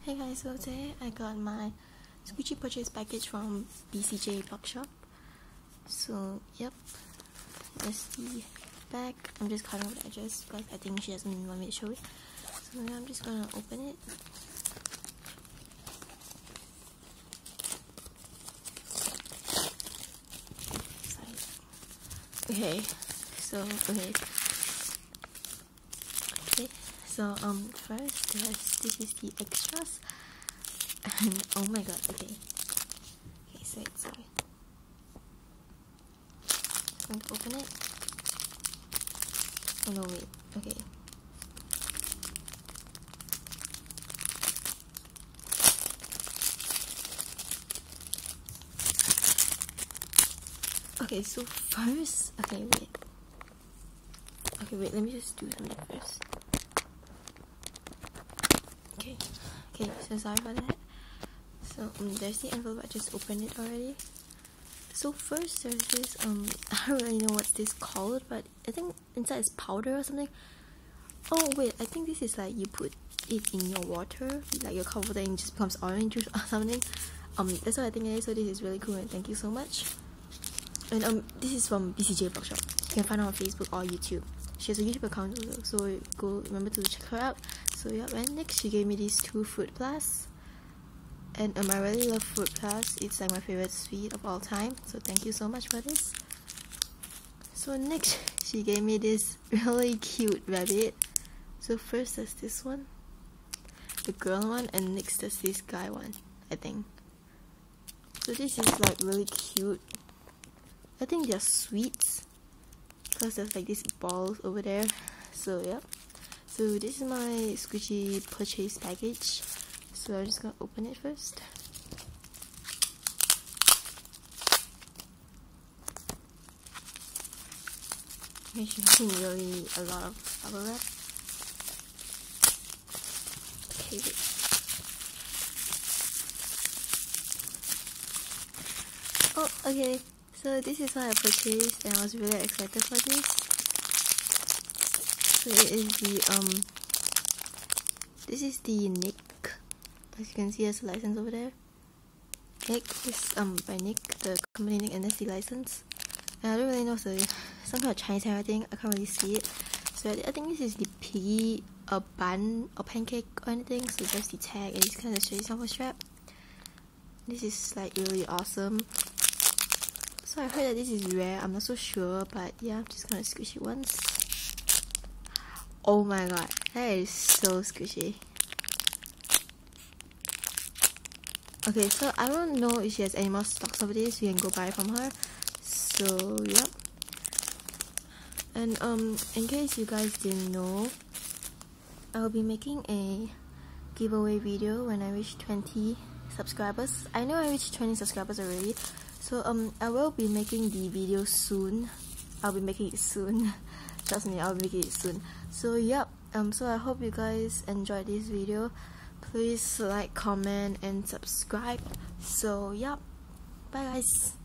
Hey guys, so today I got my squishy purchase package from BCJ Blogshop. So yep, that's the bag. I'm just cutting off the edges because I think she doesn't want me to show it. So now I'm just gonna open it. Okay, so first this is the extras, and oh my god, okay, so I'm going to open it. Oh no, wait, okay. Okay, so first, okay, wait, let me just do something first. Okay, so sorry about that. So there's the envelope. I just opened it already. So first there's this I don't really know what's this called, but I think inside is powder or something. Oh wait, I think this is like you put it in your water, like your cup of water, and it just becomes orange juice or something. That's what I think it is. So this is really cool, and thank you so much. And this is from BCJ Blogshop. You can find her on Facebook or YouTube. She has a YouTube account also, so go remember to check her out. So yeah, and next she gave me these 2 Fruit Plus, and I really love Fruit Plus. It's like my favorite sweet of all time, so thank you so much for this. So next she gave me this really cute rabbit. So first there's this one, the girl one, and next there's this guy one, I think. So this is like really cute. I think they're sweets because there's like these balls over there. So yeah, so this is my squishy purchase package. So I'm just gonna open it first. It's really a lot of bubble wrap. Okay, wait. Oh, okay. So this is what I purchased, and I was really excited for this. So it is the this is the Nick. As you can see, there's a license over there. Nick is by Nick, the company Nick, and that's the license. And I don't really know, so some kind of Chinese handwriting. I can't really see it. So I think this is the piggy bun or pancake or anything. So there's the tag, and it's kind of straight sample strap. This is like really awesome. So I heard that this is rare. I'm not so sure, but yeah, I'm just gonna squish it once. Oh my god, that is so squishy. Okay, so I don't know if she has any more stocks of this. You can go buy from her. So yeah. And in case you guys didn't know, I'll be making a giveaway video when I reach 20 subscribers. I know I reached 20 subscribers already. So I will be making the video soon. I'll be making it soon. Trust me, I'll be making it soon. So yep. So I hope you guys enjoyed this video. Please like, comment, and subscribe. So yep. Bye guys.